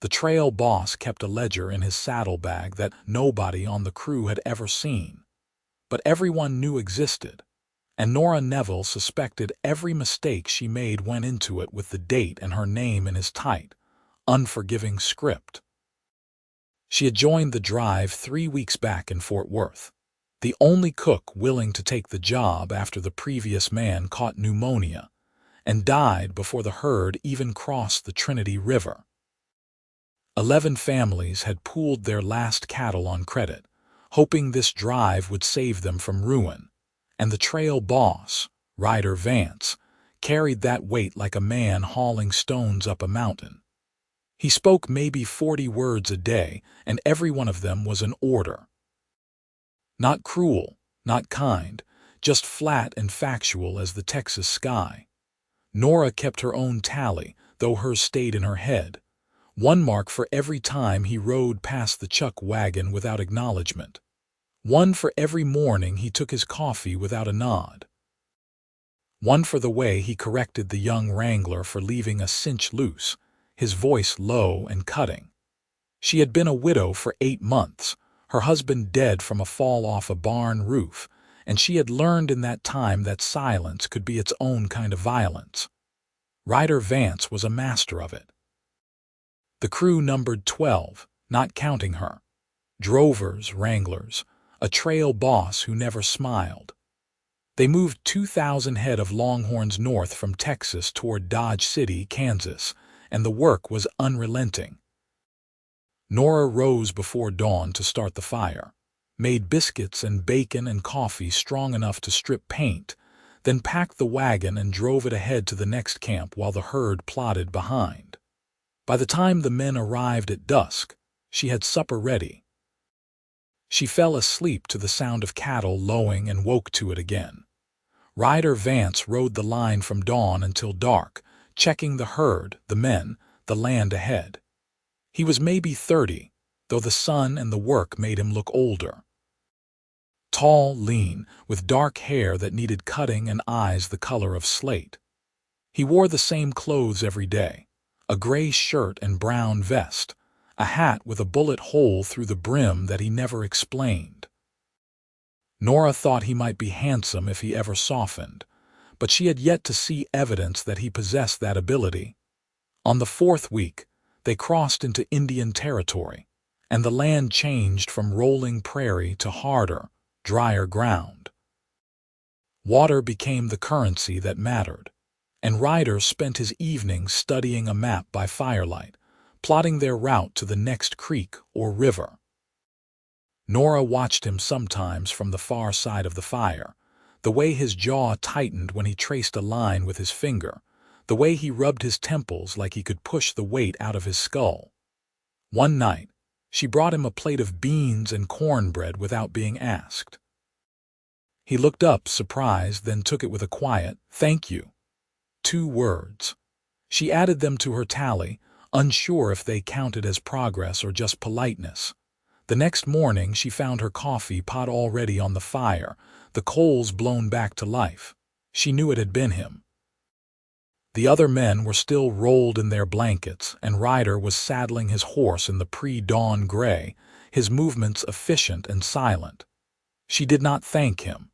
The trail boss kept a ledger in his saddlebag that nobody on the crew had ever seen, but everyone knew existed, and Nora Neville suspected every mistake she made went into it with the date and her name in his tight, unforgiving script. She had joined the drive 3 weeks back in Fort Worth, the only cook willing to take the job after the previous man caught pneumonia and died before the herd even crossed the Trinity River. 11 families had pooled their last cattle on credit, hoping this drive would save them from ruin, and the trail boss, Ryder Vance, carried that weight like a man hauling stones up a mountain. He spoke maybe 40 words a day, and every one of them was an order. Not cruel, not kind, just flat and factual as the Texas sky. Nora kept her own tally, though hers stayed in her head. 1 mark for every time he rode past the chuck wagon without acknowledgement. 1 for every morning he took his coffee without a nod. 1 for the way he corrected the young wrangler for leaving a cinch loose, his voice low and cutting. She had been a widow for 8 months, her husband dead from a fall off a barn roof, and she had learned in that time that silence could be its own kind of violence. Ryder Vance was a master of it. The crew numbered 12, not counting her. Drovers, wranglers, a trail boss who never smiled. They moved 2,000 head of longhorns north from Texas toward Dodge City, Kansas, and the work was unrelenting. Nora rose before dawn to start the fire, made biscuits and bacon and coffee strong enough to strip paint, then packed the wagon and drove it ahead to the next camp while the herd plodded behind. By the time the men arrived at dusk, she had supper ready. She fell asleep to the sound of cattle lowing and woke to it again. Ryder Vance rode the line from dawn until dark, checking the herd, the men, the land ahead. He was maybe 30, though the sun and the work made him look older. Tall, lean, with dark hair that needed cutting and eyes the color of slate. He wore the same clothes every day, a gray shirt and brown vest, a hat with a bullet hole through the brim that he never explained. Nora thought he might be handsome if he ever softened, but she had yet to see evidence that he possessed that ability. On the 4th week, they crossed into Indian territory, and the land changed from rolling prairie to harder, drier ground. Water became the currency that mattered, and Ryder spent his evenings studying a map by firelight, plotting their route to the next creek or river. Nora watched him sometimes from the far side of the fire, the way his jaw tightened when he traced a line with his finger, the way he rubbed his temples like he could push the weight out of his skull. One night, she brought him a plate of beans and cornbread without being asked. He looked up, surprised, then took it with a quiet, "Thank you." 2 words. She added them to her tally, unsure if they counted as progress or just politeness. The next morning she found her coffee pot already on the fire, the coals blown back to life. She knew it had been him. The other men were still rolled in their blankets, and Ryder was saddling his horse in the pre-dawn gray, his movements efficient and silent. She did not thank him.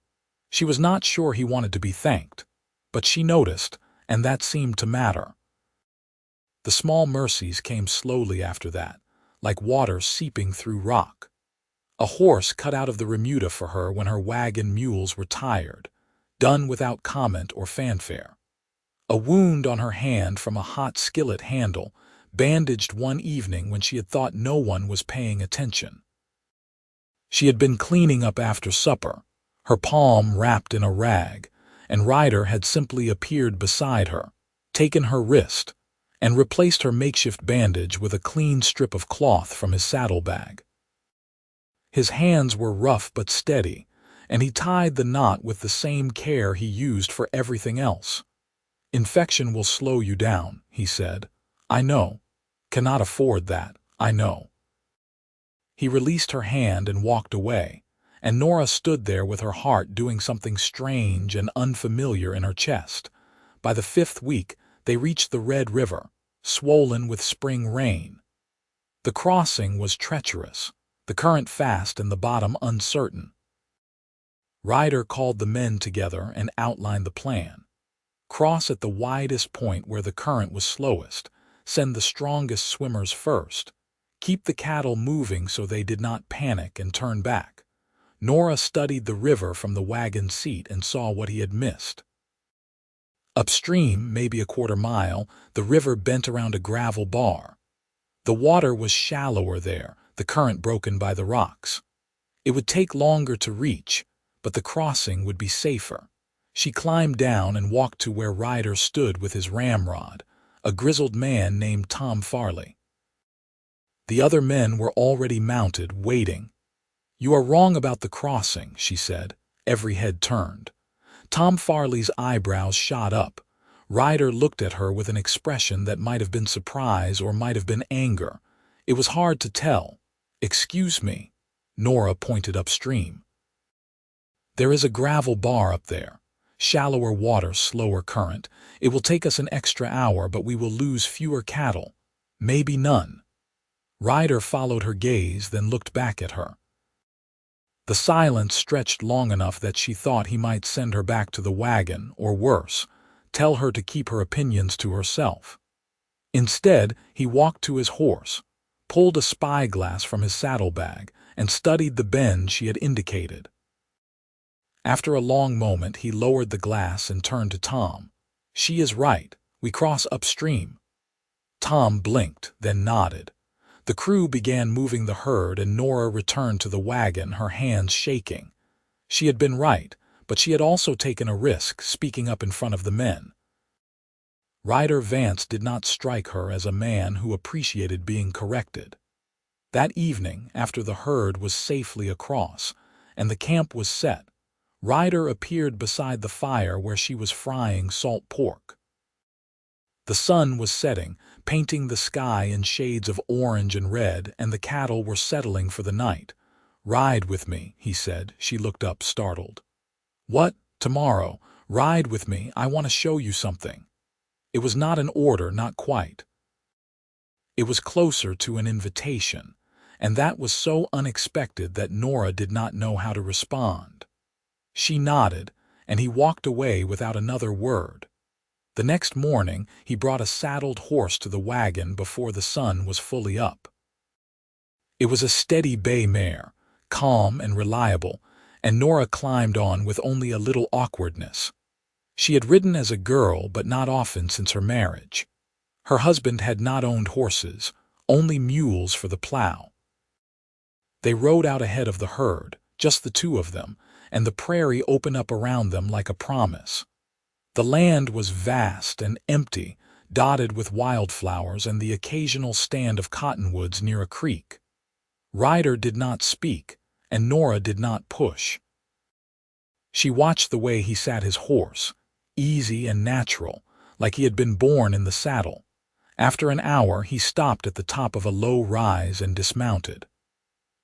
She was not sure he wanted to be thanked, but she noticed, and that seemed to matter. The small mercies came slowly after that, like water seeping through rock. A horse cut out of the remuda for her when her wagon mules were tired, done without comment or fanfare. A wound on her hand from a hot skillet handle, bandaged one evening when she had thought no one was paying attention. She had been cleaning up after supper, her palm wrapped in a rag, and Ryder had simply appeared beside her, taken her wrist, and replaced her makeshift bandage with a clean strip of cloth from his saddlebag. His hands were rough but steady, and he tied the knot with the same care he used for everything else. "Infection will slow you down," he said. "I know. Cannot afford that, I know." He released her hand and walked away, and Nora stood there with her heart doing something strange and unfamiliar in her chest. By the 5th week, they reached the Red River, swollen with spring rain. The crossing was treacherous, the current fast and the bottom uncertain. Ryder called the men together and outlined the plan. Cross at the widest point where the current was slowest, send the strongest swimmers first, keep the cattle moving so they did not panic and turn back. Nora studied the river from the wagon seat and saw what he had missed. Upstream, maybe a quarter mile, the river bent around a gravel bar. The water was shallower there, the current broken by the rocks. It would take longer to reach, but the crossing would be safer. She climbed down and walked to where Ryder stood with his ramrod, a grizzled man named Tom Farley. The other men were already mounted, waiting. "You are wrong about the crossing," she said. Every head turned. Tom Farley's eyebrows shot up. Ryder looked at her with an expression that might have been surprise or might have been anger. It was hard to tell. "Excuse me." Nora pointed upstream. "There is a gravel bar up there. Shallower water, slower current. It will take us an extra hour, but we will lose fewer cattle. Maybe none." Ryder followed her gaze, then looked back at her. The silence stretched long enough that she thought he might send her back to the wagon, or worse, tell her to keep her opinions to herself. Instead, he walked to his horse, pulled a spyglass from his saddlebag, and studied the bend she had indicated. After a long moment, he lowered the glass and turned to Tom. "She is right. We cross upstream." Tom blinked, then nodded. The crew began moving the herd, and Nora returned to the wagon, her hands shaking. She had been right, but she had also taken a risk, speaking up in front of the men. Ryder Vance did not strike her as a man who appreciated being corrected. That evening, after the herd was safely across, and the camp was set, Ryder appeared beside the fire where she was frying salt pork. The sun was setting, painting the sky in shades of orange and red, and the cattle were settling for the night. "Ride with me," he said. She looked up, startled. "What? Tomorrow? Ride with me. I want to show you something." It was not an order, not quite. It was closer to an invitation, and that was so unexpected that Nora did not know how to respond. She nodded, and he walked away without another word. The next morning, he brought a saddled horse to the wagon before the sun was fully up. It was a steady bay mare, calm and reliable, and Nora climbed on with only a little awkwardness. She had ridden as a girl, but not often since her marriage. Her husband had not owned horses, only mules for the plow. They rode out ahead of the herd, just the two of them, and the prairie opened up around them like a promise. The land was vast and empty, dotted with wildflowers and the occasional stand of cottonwoods near a creek. Ryder did not speak, and Nora did not push. She watched the way he sat his horse, easy and natural, like he had been born in the saddle. After an hour, he stopped at the top of a low rise and dismounted.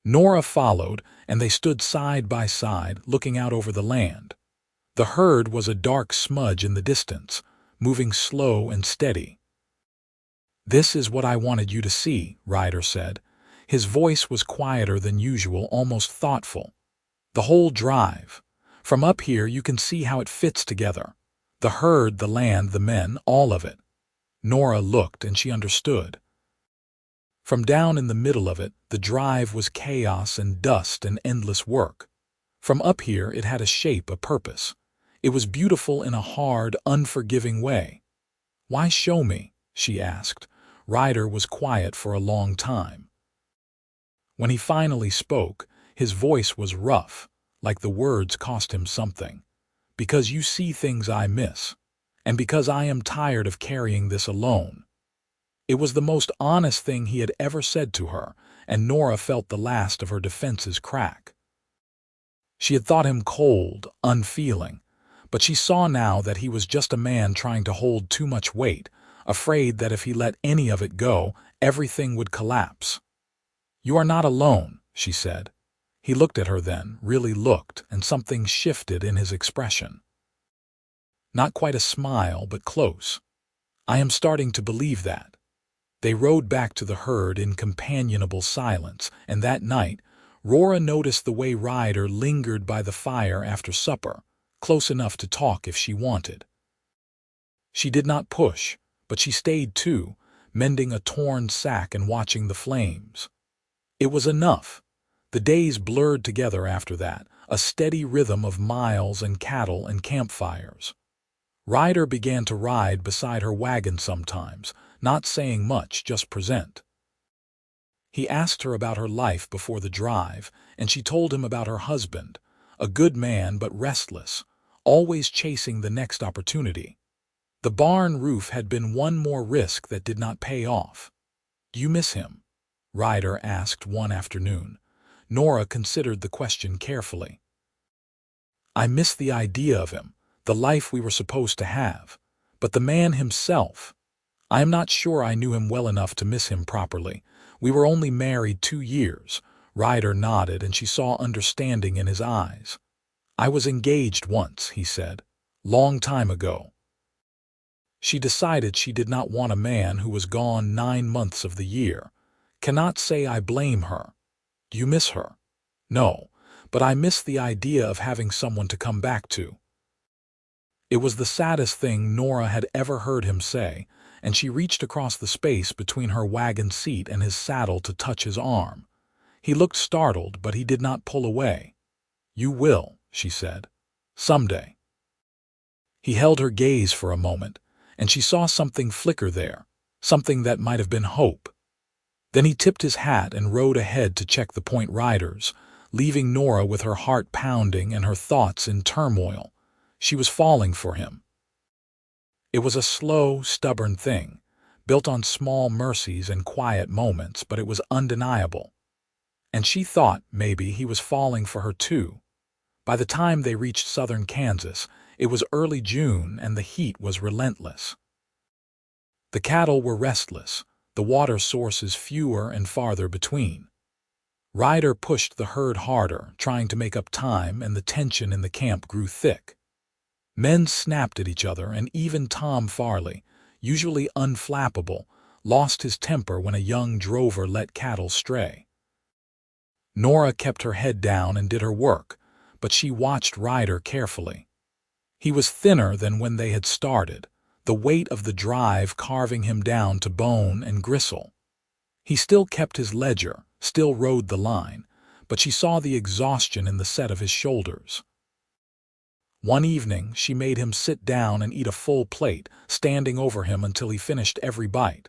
Nora followed, and they stood side by side, looking out over the land. The herd was a dark smudge in the distance, moving slow and steady. "This is what I wanted you to see," Ryder said. His voice was quieter than usual, almost thoughtful. "The whole drive. From up here you can see how it fits together. The herd, the land, the men, all of it." Nora looked, and she understood. From down in the middle of it, the drive was chaos and dust and endless work. From up here it had a shape, a purpose. It was beautiful in a hard, unforgiving way. "Why show me?" she asked. Ryder was quiet for a long time. When he finally spoke, his voice was rough, like the words cost him something. "Because you see things I miss, and because I am tired of carrying this alone." It was the most honest thing he had ever said to her, and Nora felt the last of her defenses crack. She had thought him cold, unfeeling, but she saw now that he was just a man trying to hold too much weight, afraid that if he let any of it go, everything would collapse. "You are not alone," she said. He looked at her then, really looked, and something shifted in his expression. Not quite a smile, but close. "I am starting to believe that. They rode back to the herd in companionable silence, and that night, Nora noticed the way Ryder lingered by the fire after supper, close enough to talk if she wanted. She did not push, but she stayed too, mending a torn sack and watching the flames. It was enough. The days blurred together after that, a steady rhythm of miles and cattle and campfires. Ryder began to ride beside her wagon sometimes, not saying much, just present. He asked her about her life before the drive, and she told him about her husband, a good man but restless, always chasing the next opportunity. The barn roof had been one more risk that did not pay off. "Do you miss him?" Ryder asked one afternoon. Nora considered the question carefully. "I miss the idea of him, the life we were supposed to have. But the man himself, I am not sure I knew him well enough to miss him properly. We were only married 2 years. Ryder nodded, and she saw understanding in his eyes. "I was engaged once," he said. "Long time ago." She decided she did not want a man who was gone 9 months of the year. "Cannot say I blame her." "Do you miss her?" "No, but I miss the idea of having someone to come back to." It was the saddest thing Nora had ever heard him say, and she reached across the space between her wagon seat and his saddle to touch his arm. He looked startled, but he did not pull away. "You will," she said. "Someday." He held her gaze for a moment, and she saw something flicker there, something that might have been hope. Then he tipped his hat and rode ahead to check the Point Riders, leaving Nora with her heart pounding and her thoughts in turmoil. She was falling for him. It was a slow, stubborn thing, built on small mercies and quiet moments, but it was undeniable. And she thought maybe he was falling for her too. By the time they reached southern Kansas, it was early June and the heat was relentless. The cattle were restless, the water sources fewer and farther between. Ryder pushed the herd harder, trying to make up time, and the tension in the camp grew thick. Men snapped at each other, and even Tom Farley, usually unflappable, lost his temper when a young drover let cattle stray. Nora kept her head down and did her work, but she watched Ryder carefully. He was thinner than when they had started, the weight of the drive carving him down to bone and gristle. He still kept his ledger, still rode the line, but she saw the exhaustion in the set of his shoulders. One evening, she made him sit down and eat a full plate, standing over him until he finished every bite.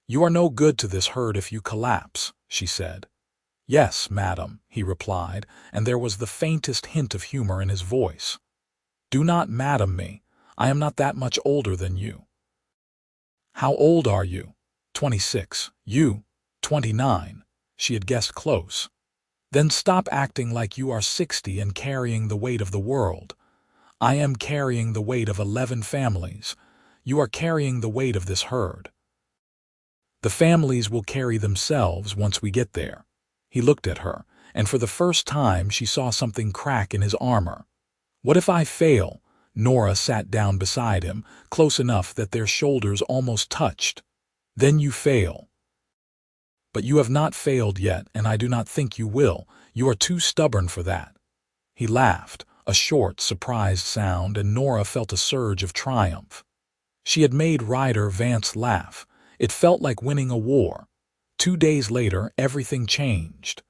"You are no good to this herd if you collapse," she said. "Yes, madam," he replied, and there was the faintest hint of humor in his voice. "Do not madam me. I am not that much older than you." "How old are you?" 26. "You? 29. She had guessed close. "Then stop acting like you are 60 and carrying the weight of the world." "I am carrying the weight of 11 families. You are carrying the weight of this herd." "The families will carry themselves once we get there." He looked at her, and for the first time she saw something crack in his armor. "What if I fail?" Nora sat down beside him, close enough that their shoulders almost touched. "Then you fail." "But you have not failed yet, and I do not think you will. You are too stubborn for that." He laughed, a short, surprised sound, and Nora felt a surge of triumph. She had made Ryder Vance laugh. It felt like winning a war. 2 days later, everything changed.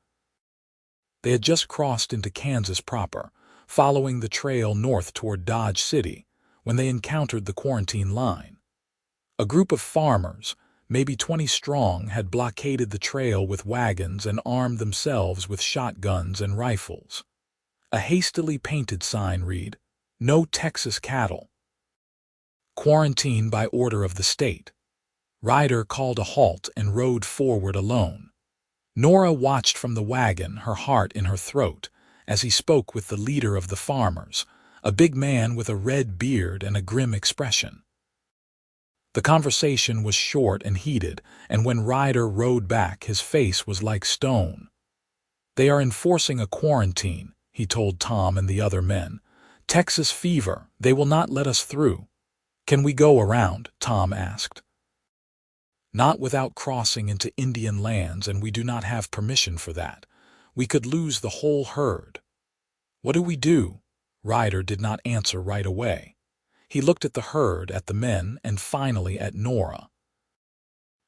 They had just crossed into Kansas proper, following the trail north toward Dodge City, when they encountered the quarantine line. A group of farmers, maybe 20 strong, had blockaded the trail with wagons and armed themselves with shotguns and rifles. A hastily painted sign read, "No Texas cattle. Quarantine by order of the state." Ryder called a halt and rode forward alone. Nora watched from the wagon, her heart in her throat, as he spoke with the leader of the farmers, a big man with a red beard and a grim expression. The conversation was short and heated, and when Ryder rode back, his face was like stone. "They are enforcing a quarantine," he told Tom and the other men. "Texas fever, they will not let us through." "Can we go around?" Tom asked. Not without crossing into Indian lands, and we do not have permission for that. We could lose the whole herd. What do we do? Ryder did not answer right away. He looked at the herd, at the men, and finally at Nora.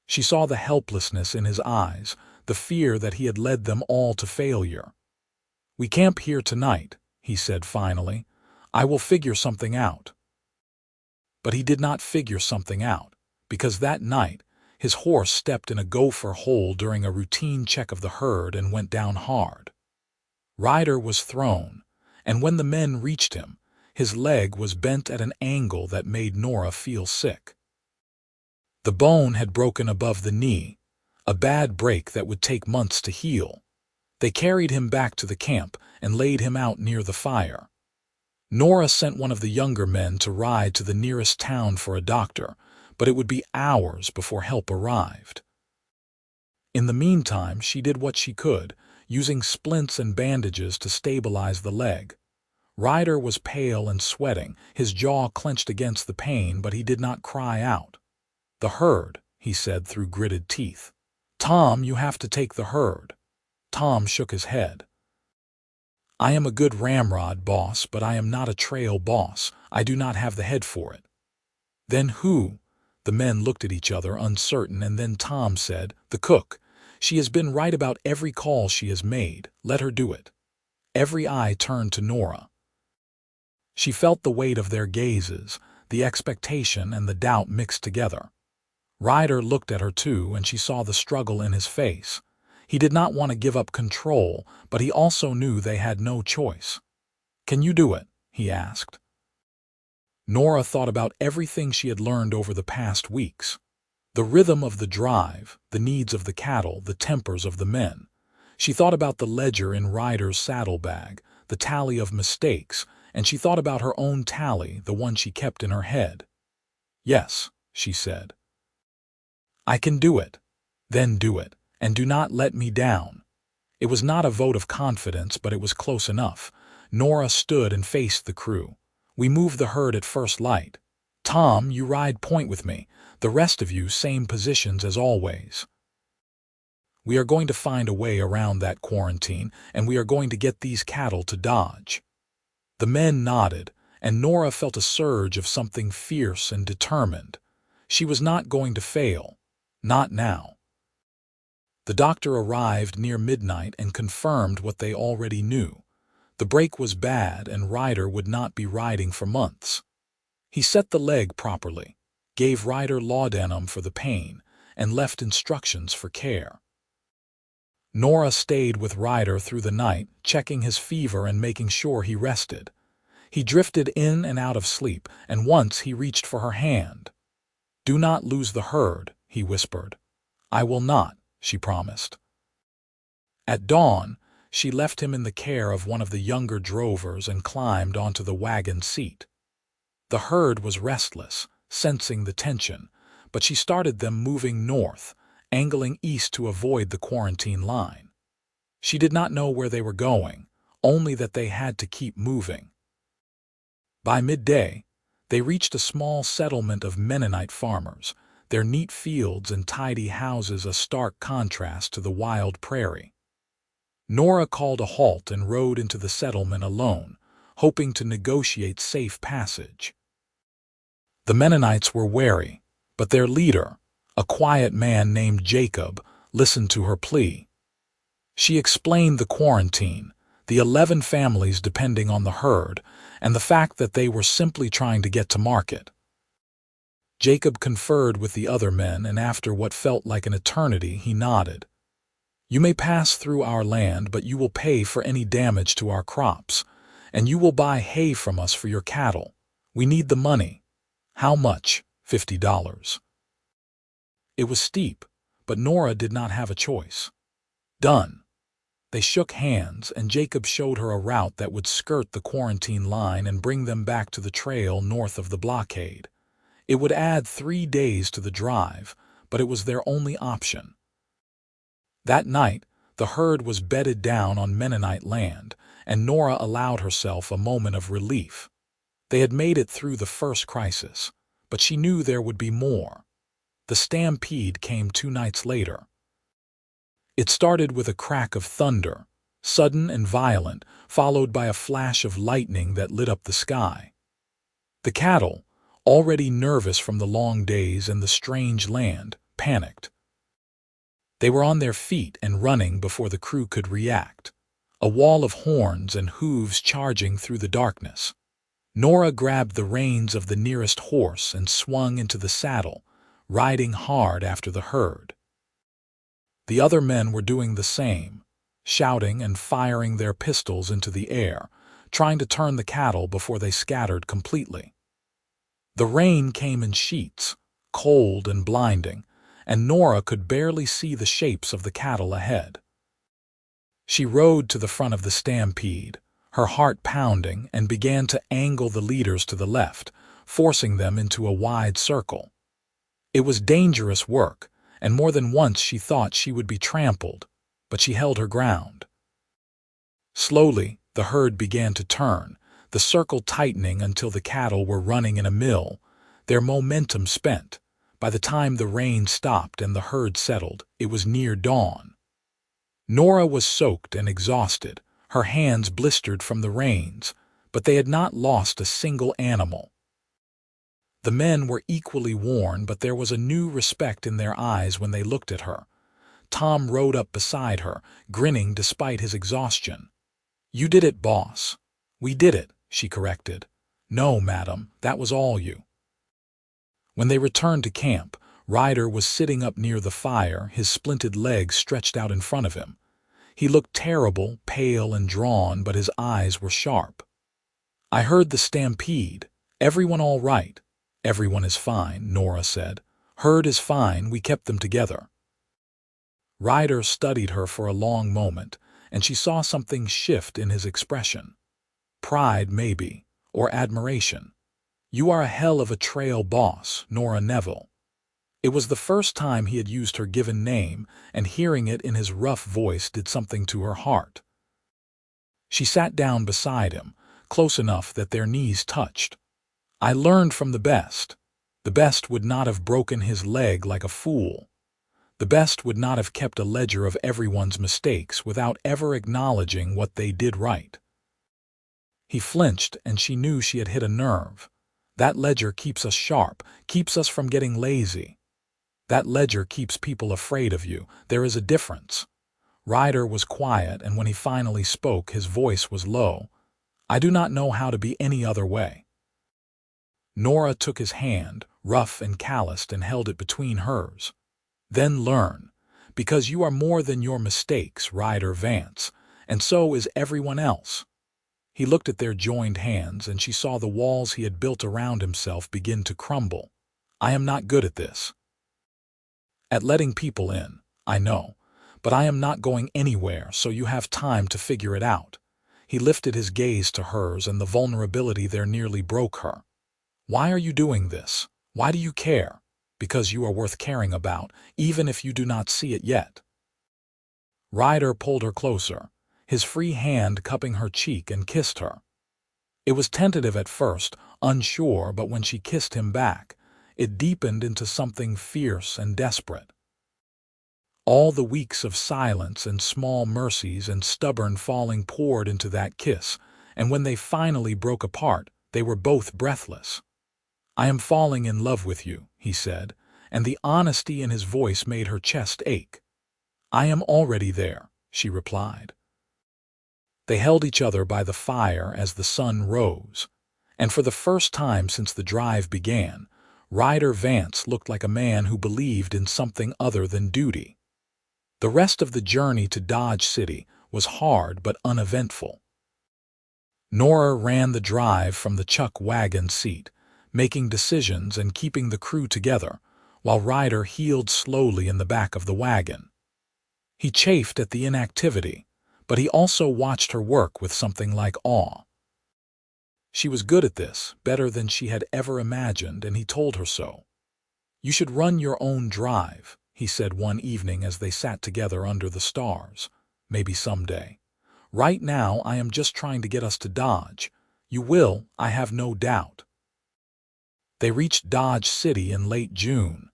She saw the helplessness in his eyes, the fear that he had led them all to failure. "We camp here tonight," he said finally. "I will figure something out." But he did not figure something out, because that night his horse stepped in a gopher hole during a routine check of the herd and went down hard. Ryder was thrown, and when the men reached him, his leg was bent at an angle that made Nora feel sick. The bone had broken above the knee, a bad break that would take months to heal. They carried him back to the camp and laid him out near the fire. Nora sent one of the younger men to ride to the nearest town for a doctor, but it would be hours before help arrived. In the meantime, she did what she could, using splints and bandages to stabilize the leg. Ryder was pale and sweating, his jaw clenched against the pain, but he did not cry out. "The herd," he said through gritted teeth. "Tom, you have to take the herd." Tom shook his head. "I am a good ramrod, boss, but I am not a trail boss. I do not have the head for it." "Then who?" The men looked at each other, uncertain, and then Tom said, "The cook. She has been right about every call she has made. Let her do it." Every eye turned to Nora. She felt the weight of their gazes, the expectation and the doubt mixed together. Ryder looked at her too, and she saw the struggle in his face. He did not want to give up control, but he also knew they had no choice. "Can you do it?" he asked. Nora thought about everything she had learned over the past weeks. The rhythm of the drive, the needs of the cattle, the tempers of the men. She thought about the ledger in Ryder's saddlebag, the tally of mistakes, and she thought about her own tally, the one she kept in her head. "Yes," she said. "I can do it." "Then do it, and do not let me down." It was not a vote of confidence, but it was close enough. Nora stood and faced the crew. "We move the herd at first light. Tom, you ride point with me. The rest of you, same positions as always. We are going to find a way around that quarantine, and we are going to get these cattle to Dodge." The men nodded, and Nora felt a surge of something fierce and determined. She was not going to fail. Not now. The doctor arrived near midnight and confirmed what they already knew. The break was bad, and Ryder would not be riding for months. He set the leg properly, gave Ryder laudanum for the pain, and left instructions for care. Nora stayed with Ryder through the night, checking his fever and making sure he rested. He drifted in and out of sleep, and once he reached for her hand. "Do not lose the herd," he whispered. "I will not," she promised. At dawn, she left him in the care of one of the younger drovers and climbed onto the wagon seat. The herd was restless, sensing the tension, but she started them moving north, angling east to avoid the quarantine line. She did not know where they were going, only that they had to keep moving. By midday, they reached a small settlement of Mennonite farmers, their neat fields and tidy houses a stark contrast to the wild prairie. Nora called a halt and rode into the settlement alone, hoping to negotiate safe passage. The Mennonites were wary, but their leader, a quiet man named Jacob, listened to her plea. She explained the quarantine, the 11 families depending on the herd, and the fact that they were simply trying to get to market. Jacob conferred with the other men, and after what felt like an eternity, he nodded. "You may pass through our land, but you will pay for any damage to our crops, and you will buy hay from us for your cattle. We need the money." "How much?" $50. It was steep, but Nora did not have a choice. "Done." They shook hands, and Jacob showed her a route that would skirt the quarantine line and bring them back to the trail north of the blockade. It would add 3 days to the drive, but it was their only option. That night, the herd was bedded down on Mennonite land, and Nora allowed herself a moment of relief. They had made it through the first crisis, but she knew there would be more. The stampede came 2 nights later. It started with a crack of thunder, sudden and violent, followed by a flash of lightning that lit up the sky. The cattle, already nervous from the long days and the strange land, panicked. They were on their feet and running before the crew could react, a wall of horns and hooves charging through the darkness. Nora grabbed the reins of the nearest horse and swung into the saddle, riding hard after the herd. The other men were doing the same, shouting and firing their pistols into the air, trying to turn the cattle before they scattered completely. The rain came in sheets, cold and blinding, and Nora could barely see the shapes of the cattle ahead. She rode to the front of the stampede, her heart pounding, and began to angle the leaders to the left, forcing them into a wide circle. It was dangerous work, and more than once she thought she would be trampled, but she held her ground. Slowly, the herd began to turn, the circle tightening until the cattle were running in a mill, their momentum spent. By the time the rain stopped and the herd settled, it was near dawn. Nora was soaked and exhausted, her hands blistered from the reins, but they had not lost a single animal. The men were equally worn, but there was a new respect in their eyes when they looked at her. Tom rode up beside her, grinning despite his exhaustion. "You did it, boss." "We did it," she corrected. "No, madam, that was all you." When they returned to camp, Ryder was sitting up near the fire, his splinted legs stretched out in front of him. He looked terrible, pale and drawn, but his eyes were sharp. "I heard the stampede. Everyone all right?" "Everyone is fine," Nora said. "Herd is fine, we kept them together." Ryder studied her for a long moment, and she saw something shift in his expression. Pride, maybe, or admiration. "You are a hell of a trail boss, Nora Neville." It was the first time he had used her given name, and hearing it in his rough voice did something to her heart. She sat down beside him, close enough that their knees touched. "I learned from the best. The best would not have broken his leg like a fool. The best would not have kept a ledger of everyone's mistakes without ever acknowledging what they did right." He flinched, and she knew she had hit a nerve. That ledger keeps us sharp, keeps us from getting lazy. That ledger keeps people afraid of you. There is a difference. Ryder was quiet, and when he finally spoke, his voice was low. "I do not know how to be any other way." Nora took his hand, rough and calloused, and held it between hers. "Then learn, because you are more than your mistakes, Ryder Vance, and so is everyone else." He looked at their joined hands, and she saw the walls he had built around himself begin to crumble. "I am not good at this. At letting people in, I know, but I am not going anywhere, so you have time to figure it out." He lifted his gaze to hers, and the vulnerability there nearly broke her. "Why are you doing this? Why do you care?" "Because you are worth caring about, even if you do not see it yet." Ryder pulled her closer, his free hand cupping her cheek, and kissed her. It was tentative at first, unsure, but when she kissed him back, it deepened into something fierce and desperate. All the weeks of silence and small mercies and stubborn falling poured into that kiss, and when they finally broke apart, they were both breathless. "I am falling in love with you," he said, and the honesty in his voice made her chest ache. "I am already there," she replied. They held each other by the fire as the sun rose, and for the first time since the drive began, Ryder Vance looked like a man who believed in something other than duty. The rest of the journey to Dodge City was hard but uneventful. Nora ran the drive from the chuck wagon seat, making decisions and keeping the crew together, while Ryder heeled slowly in the back of the wagon. He chafed at the inactivity, but he also watched her work with something like awe. She was good at this, better than she had ever imagined, and he told her so. "You should run your own drive," he said one evening as they sat together under the stars. "Maybe someday. Right now I am just trying to get us to Dodge. You will, I have no doubt." They reached Dodge City in late June,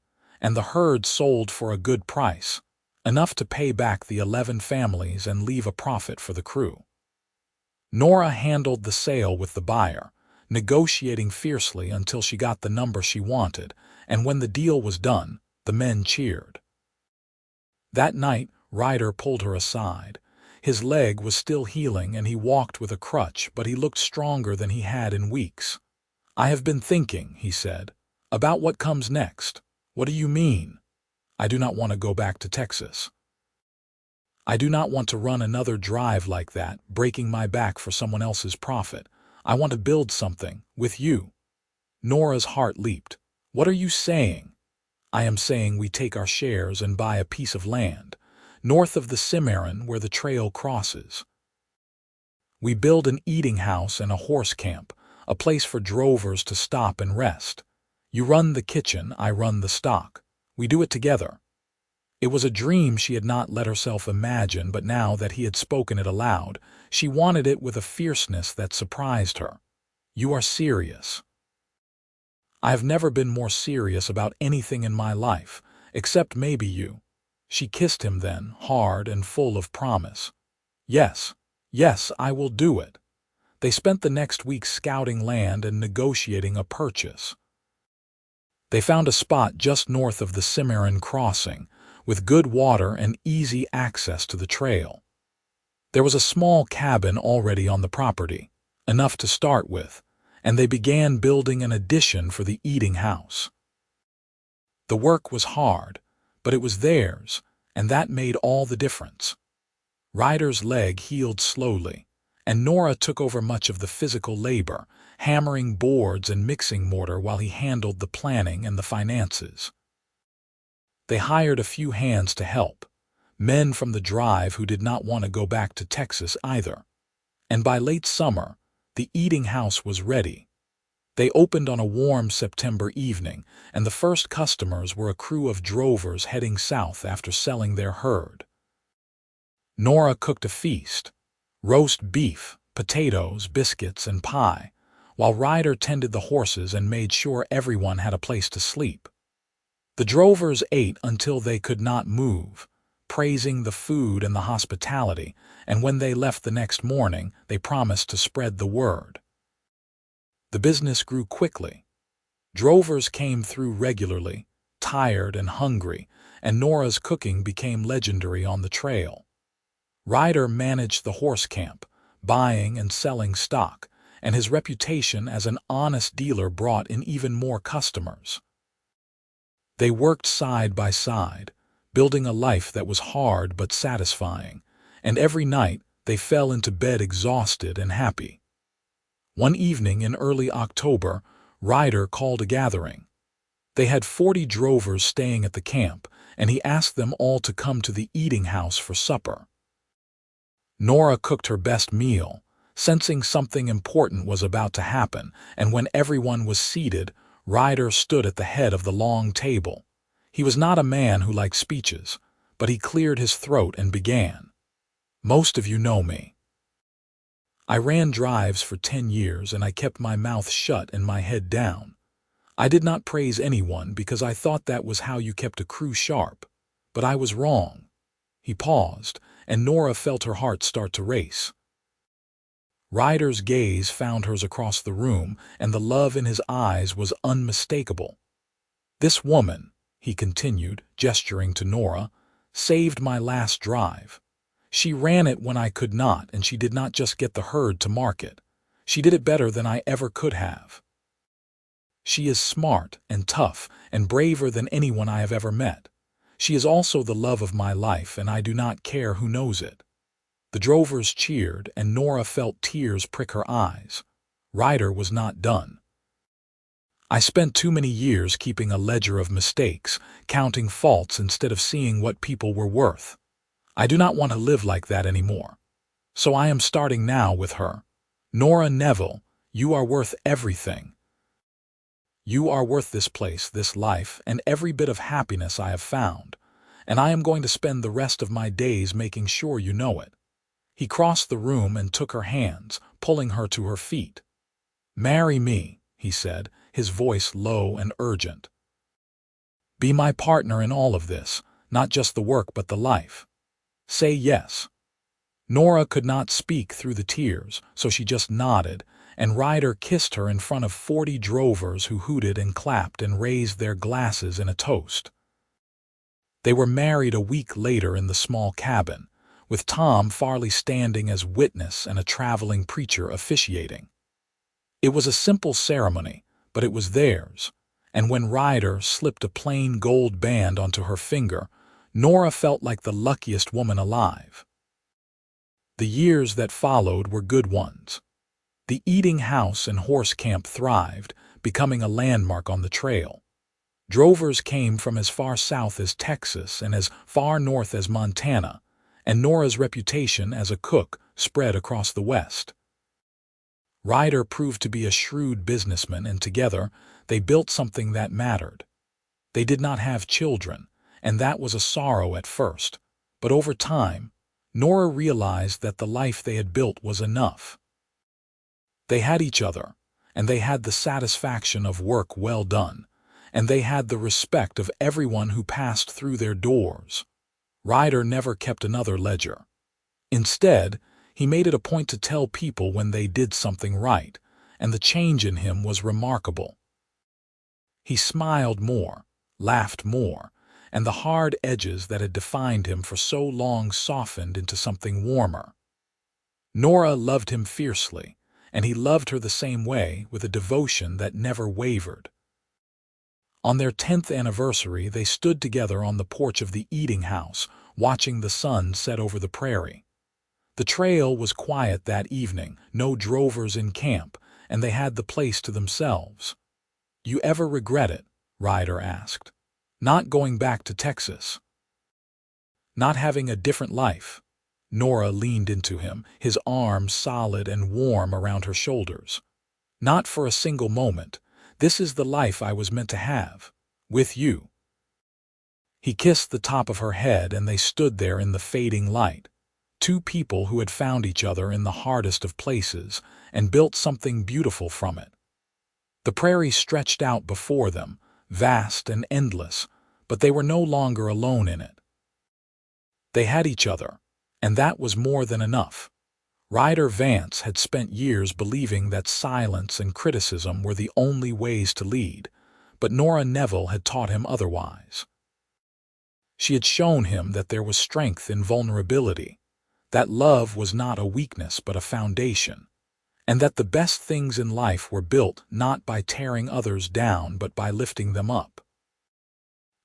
and the herd sold for a good price, enough to pay back the 11 families and leave a profit for the crew. Nora handled the sale with the buyer, negotiating fiercely until she got the number she wanted, and when the deal was done, the men cheered. That night, Ryder pulled her aside. His leg was still healing and he walked with a crutch, but he looked stronger than he had in weeks. "I have been thinking," he said, "about what comes next." "What do you mean?" "I do not want to go back to Texas. I do not want to run another drive like that, breaking my back for someone else's profit. I want to build something, with you." Nora's heart leaped. "What are you saying?" "I am saying we take our shares and buy a piece of land, north of the Cimarron where the trail crosses. We build an eating house and a horse camp, a place for drovers to stop and rest. You run the kitchen, I run the stock. We do it together." It was a dream she had not let herself imagine, but now that he had spoken it aloud, she wanted it with a fierceness that surprised her. "You are serious." "I have never been more serious about anything in my life, except maybe you." She kissed him then, hard and full of promise. "Yes, yes, I will do it." They spent the next week scouting land and negotiating a purchase. They found a spot just north of the Cimarron crossing, with good water and easy access to the trail. There was a small cabin already on the property, enough to start with, and they began building an addition for the eating house. The work was hard, but it was theirs, and that made all the difference. Ryder's leg healed slowly, and Nora took over much of the physical labor, hammering boards and mixing mortar while he handled the planning and the finances. They hired a few hands to help, men from the drive who did not want to go back to Texas either. And by late summer, the eating house was ready. They opened on a warm September evening, and the first customers were a crew of drovers heading south after selling their herd. Nora cooked a feast: roast beef, potatoes, biscuits, and pie, while Ryder tended the horses and made sure everyone had a place to sleep. The drovers ate until they could not move, praising the food and the hospitality, and when they left the next morning, they promised to spread the word. The business grew quickly. Drovers came through regularly, tired and hungry, and Nora's cooking became legendary on the trail. Ryder managed the horse camp, buying and selling stock, and his reputation as an honest dealer brought in even more customers. They worked side by side, building a life that was hard but satisfying, and every night they fell into bed exhausted and happy. One evening in early October, Ryder called a gathering. They had 40 drovers staying at the camp, and he asked them all to come to the eating house for supper. Nora cooked her best meal, sensing something important was about to happen, and when everyone was seated, Ryder stood at the head of the long table. He was not a man who liked speeches, but he cleared his throat and began. "Most of you know me. I ran drives for 10 years and I kept my mouth shut and my head down. I did not praise anyone because I thought that was how you kept a crew sharp, but I was wrong." He paused, and Nora felt her heart start to race. Ryder's gaze found hers across the room, and the love in his eyes was unmistakable. "This woman," he continued, gesturing to Nora, "saved my last drive. She ran it when I could not, and she did not just get the herd to market. She did it better than I ever could have. She is smart and tough and braver than anyone I have ever met. She is also the love of my life, and I do not care who knows it." The drovers cheered, and Nora felt tears prick her eyes. Ryder was not done. "I spent too many years keeping a ledger of mistakes, counting faults instead of seeing what people were worth. I do not want to live like that anymore. So I am starting now with her. Nora Neville, you are worth everything. You are worth this place, this life, and every bit of happiness I have found, and I am going to spend the rest of my days making sure you know it." He crossed the room and took her hands, pulling her to her feet. "Marry me," he said, his voice low and urgent. Be my partner in all of this, not just the work but the life. Say yes." Nora could not speak through the tears, so she just nodded, and Ryder kissed her in front of 40 drovers who hooted and clapped and raised their glasses in a toast. They were married a week later in the small cabin, with Tom Farley standing as witness and a traveling preacher officiating. It was a simple ceremony, but it was theirs, and when Ryder slipped a plain gold band onto her finger, Nora felt like the luckiest woman alive. The years that followed were good ones. The eating house and horse camp thrived, becoming a landmark on the trail. Drovers came from as far south as Texas and as far north as Montana, and Nora's reputation as a cook spread across the West. Ryder proved to be a shrewd businessman, and together they built something that mattered. They did not have children, and that was a sorrow at first, but over time, Nora realized that the life they had built was enough. They had each other, and they had the satisfaction of work well done, and they had the respect of everyone who passed through their doors. Ryder never kept another ledger. Instead, he made it a point to tell people when they did something right, and the change in him was remarkable. He smiled more, laughed more, and the hard edges that had defined him for so long softened into something warmer. Nora loved him fiercely, and he loved her the same way, with a devotion that never wavered. On their 10th anniversary, they stood together on the porch of the eating house, watching the sun set over the prairie. The trail was quiet that evening, no drovers in camp, and they had the place to themselves. "You ever regret it?" Ryder asked. "Not going back to Texas? Not having a different life?" Nora leaned into him, his arms solid and warm around her shoulders. "Not for a single moment. This is the life I was meant to have. With you." He kissed the top of her head, and they stood there in the fading light. Two people who had found each other in the hardest of places and built something beautiful from it. The prairie stretched out before them, vast and endless, but they were no longer alone in it. They had each other, and that was more than enough. Ryder Vance had spent years believing that silence and criticism were the only ways to lead, but Nora Neville had taught him otherwise. She had shown him that there was strength in vulnerability, that love was not a weakness but a foundation, and that the best things in life were built not by tearing others down but by lifting them up.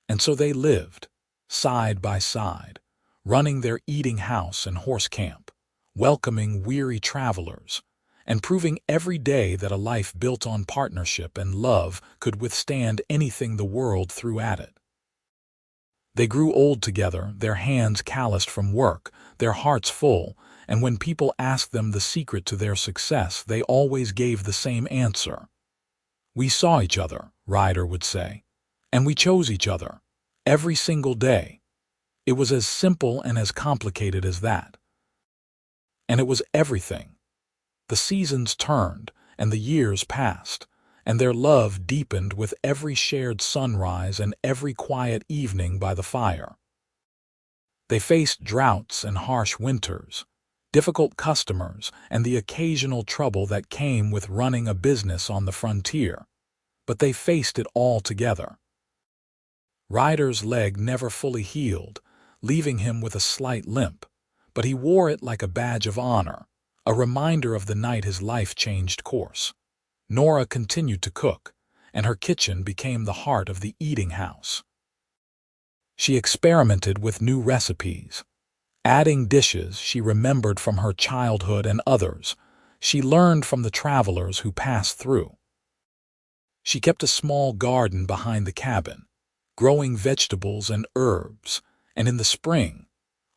And so they lived, side by side, running their eating house and horse camp, welcoming weary travelers, and proving every day that a life built on partnership and love could withstand anything the world threw at it. They grew old together, their hands calloused from work, their hearts full, and when people asked them the secret to their success, they always gave the same answer. "We saw each other," Ryder would say, "and we chose each other, every single day." It was as simple and as complicated as that. And it was everything. The seasons turned, and the years passed, and their love deepened with every shared sunrise and every quiet evening by the fire. They faced droughts and harsh winters, difficult customers, and the occasional trouble that came with running a business on the frontier, but they faced it all together. Ryder's leg never fully healed, leaving him with a slight limp, but he wore it like a badge of honor, a reminder of the night his life changed course. Nora continued to cook, and her kitchen became the heart of the eating house. She experimented with new recipes, adding dishes she remembered from her childhood and others she learned from the travelers who passed through. She kept a small garden behind the cabin, growing vegetables and herbs, and in the spring,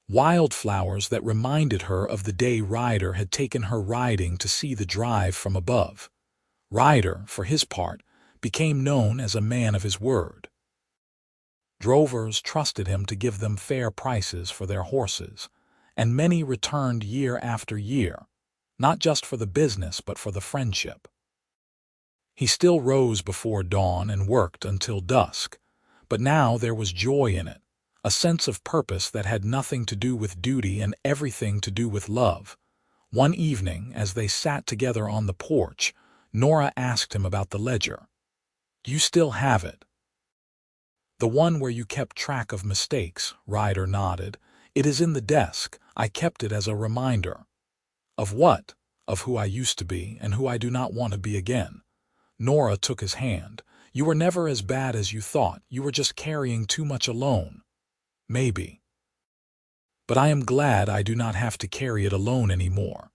wildflowers that reminded her of the day Ryder had taken her riding to see the drive from above. Ryder, for his part, became known as a man of his word. Drovers trusted him to give them fair prices for their horses, and many returned year after year, not just for the business but for the friendship. He still rose before dawn and worked until dusk, but now there was joy in it, a sense of purpose that had nothing to do with duty and everything to do with love. One evening, as they sat together on the porch, Nora asked him about the ledger. "Do you still have it?" "The one where you kept track of mistakes," Ryder nodded. "It is in the desk. I kept it as a reminder." "Of what?" "Of who I used to be and who I do not want to be again." Nora took his hand. "You were never as bad as you thought. You were just carrying too much alone." "Maybe. But I am glad I do not have to carry it alone anymore."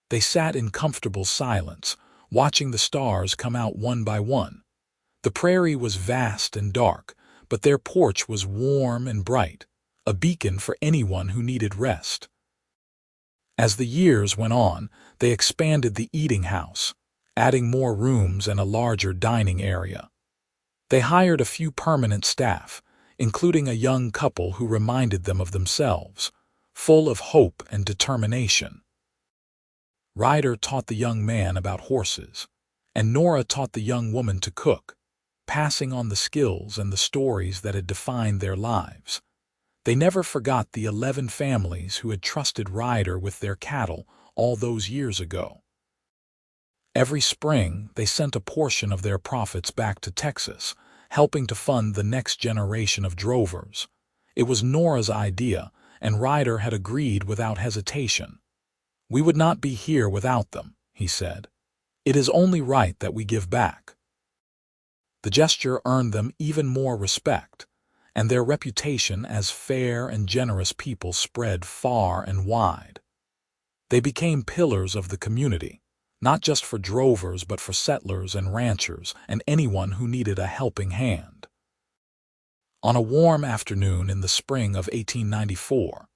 They sat in comfortable silence, watching the stars come out one by one. The prairie was vast and dark, but their porch was warm and bright, a beacon for anyone who needed rest. As the years went on, they expanded the eating house, adding more rooms and a larger dining area. They hired a few permanent staff, including a young couple who reminded them of themselves, full of hope and determination. Ryder taught the young man about horses, and Nora taught the young woman to cook, passing on the skills and the stories that had defined their lives. They never forgot the 11 families who had trusted Ryder with their cattle all those years ago. Every spring, they sent a portion of their profits back to Texas, helping to fund the next generation of drovers. It was Nora's idea, and Ryder had agreed without hesitation. "We would not be here without them," he said. "It is only right that we give back." The gesture earned them even more respect, and their reputation as fair and generous people spread far and wide. They became pillars of the community, not just for drovers but for settlers and ranchers and anyone who needed a helping hand. On a warm afternoon in the spring of 1894,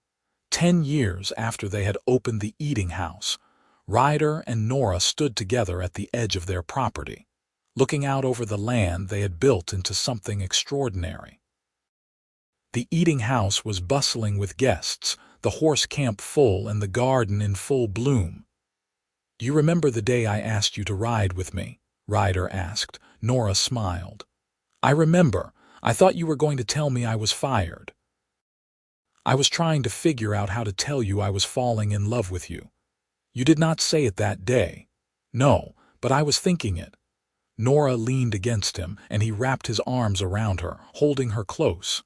10 years after they had opened the eating house, Ryder and Nora stood together at the edge of their property, looking out over the land they had built into something extraordinary. The eating house was bustling with guests, the horse camp full and the garden in full bloom. "Do you remember the day I asked you to ride with me?" Ryder asked. Nora smiled. "I remember. I thought you were going to tell me I was fired. I was trying to figure out how to tell you I was falling in love with you. You did not say it that day." "No, but I was thinking it." Nora leaned against him, and he wrapped his arms around her, holding her close.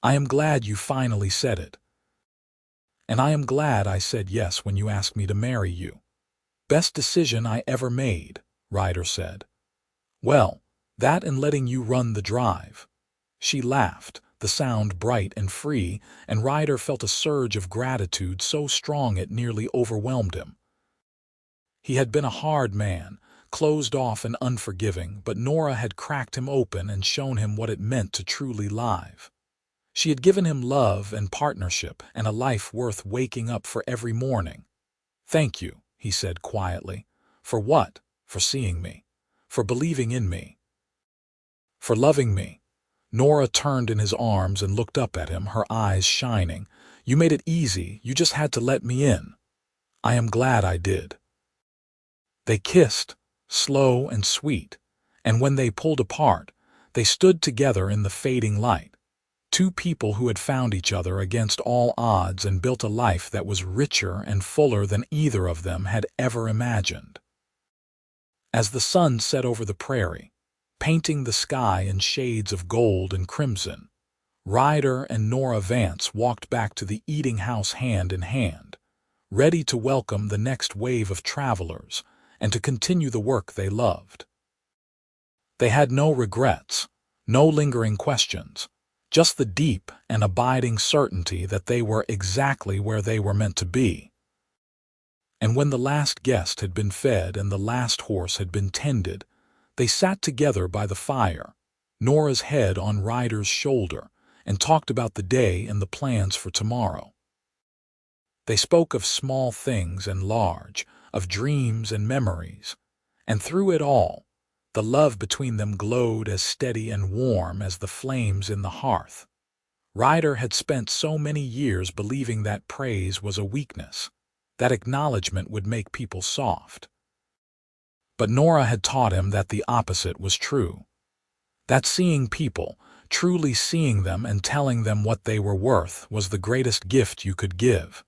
"I am glad you finally said it. And I am glad I said yes when you asked me to marry you." "Best decision I ever made," Ryder said. "Well, that and letting you run the drive." She laughed, the sound bright and free, and Ryder felt a surge of gratitude so strong it nearly overwhelmed him. He had been a hard man, closed off and unforgiving, but Nora had cracked him open and shown him what it meant to truly live. She had given him love and partnership and a life worth waking up for every morning. "Thank you," he said quietly. "For what?" "For seeing me. For believing in me. For loving me." Nora turned in his arms and looked up at him, her eyes shining. "You made it easy. You just had to let me in." "I am glad I did." They kissed, slow and sweet, and when they pulled apart, they stood together in the fading light. Two people who had found each other against all odds and built a life that was richer and fuller than either of them had ever imagined. As the sun set over the prairie, painting the sky in shades of gold and crimson, Ryder and Nora Vance walked back to the eating house hand in hand, ready to welcome the next wave of travelers and to continue the work they loved. They had no regrets, no lingering questions, just the deep and abiding certainty that they were exactly where they were meant to be. And when the last guest had been fed and the last horse had been tended, they sat together by the fire, Nora's head on Ryder's shoulder, and talked about the day and the plans for tomorrow. They spoke of small things and large, of dreams and memories, and through it all, the love between them glowed as steady and warm as the flames in the hearth. Ryder had spent so many years believing that praise was a weakness, that acknowledgement would make people soft. But Nora had taught him that the opposite was true, that seeing people, Truly seeing them and telling them what they were worth was the greatest gift you could give.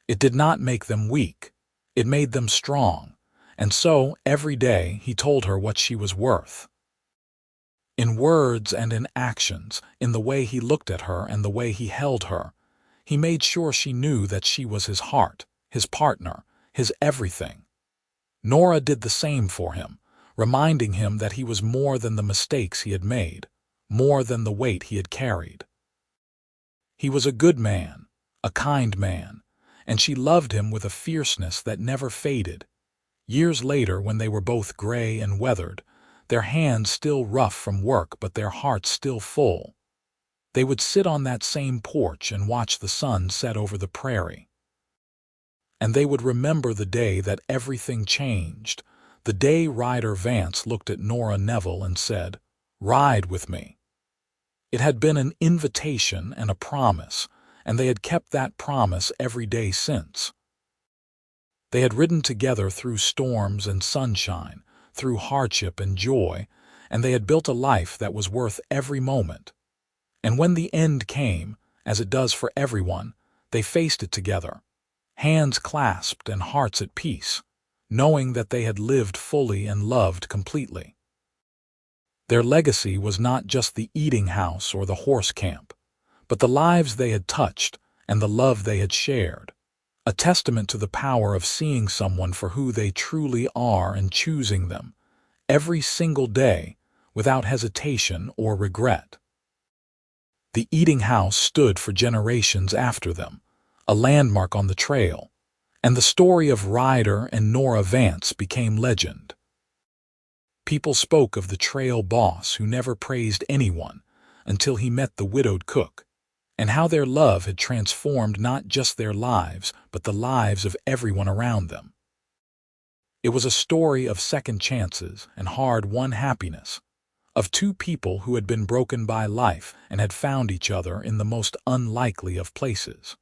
It did not make them weak. It made them strong. And so, every day, he told her what she was worth. In words and in actions, in the way he looked at her and the way he held her, he made sure she knew that she was his heart, his partner, his everything. Nora did the same for him, reminding him that he was more than the mistakes he had made, more than the weight he had carried. He was a good man, a kind man, and she loved him with a fierceness that never faded. Years later, when they were both gray and weathered, their hands still rough from work but their hearts still full, they would sit on that same porch and watch the sun set over the prairie. And they would remember the day that everything changed, the day Ryder Vance looked at Nora Neville and said, "Ride with me." It had been an invitation and a promise, and they had kept that promise every day since. They had ridden together through storms and sunshine, through hardship and joy, and they had built a life that was worth every moment. And when the end came, as it does for everyone, they faced it together, hands clasped and hearts at peace, knowing that they had lived fully and loved completely. Their legacy was not just the eating house or the horse camp, but the lives they had touched and the love they had shared, a testament to the power of seeing someone for who they truly are and choosing them, every single day, without hesitation or regret. The eating house stood for generations after them, a landmark on the trail, and the story of Ryder and Nora Vance became legend. People spoke of the trail boss who never praised anyone until he met the widowed cook, and how their love had transformed not just their lives, but the lives of everyone around them. It was a story of second chances and hard-won happiness, of two people who had been broken by life and had found each other in the most unlikely of places.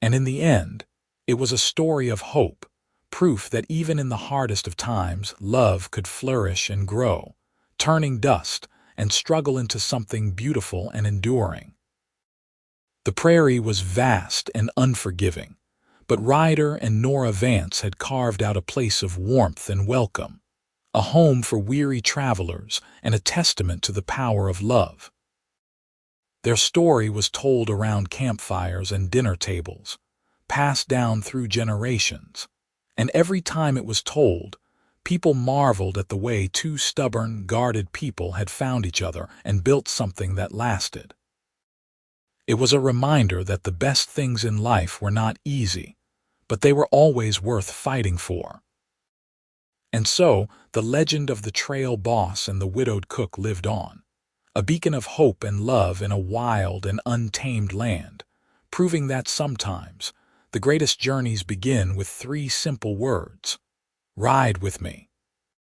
And in the end, it was a story of hope, proof that even in the hardest of times, love could flourish and grow, turning dust and struggle into something beautiful and enduring. The prairie was vast and unforgiving, but Ryder and Nora Vance had carved out a place of warmth and welcome, a home for weary travelers and a testament to the power of love. Their story was told around campfires and dinner tables, passed down through generations, and every time it was told, people marveled at the way two stubborn, guarded people had found each other and built something that lasted. It was a reminder that the best things in life were not easy, but they were always worth fighting for. And so, the legend of the trail boss and the widowed cook lived on, a beacon of hope and love in a wild and untamed land, proving that sometimes the greatest journeys begin with three simple words: "Ride with me."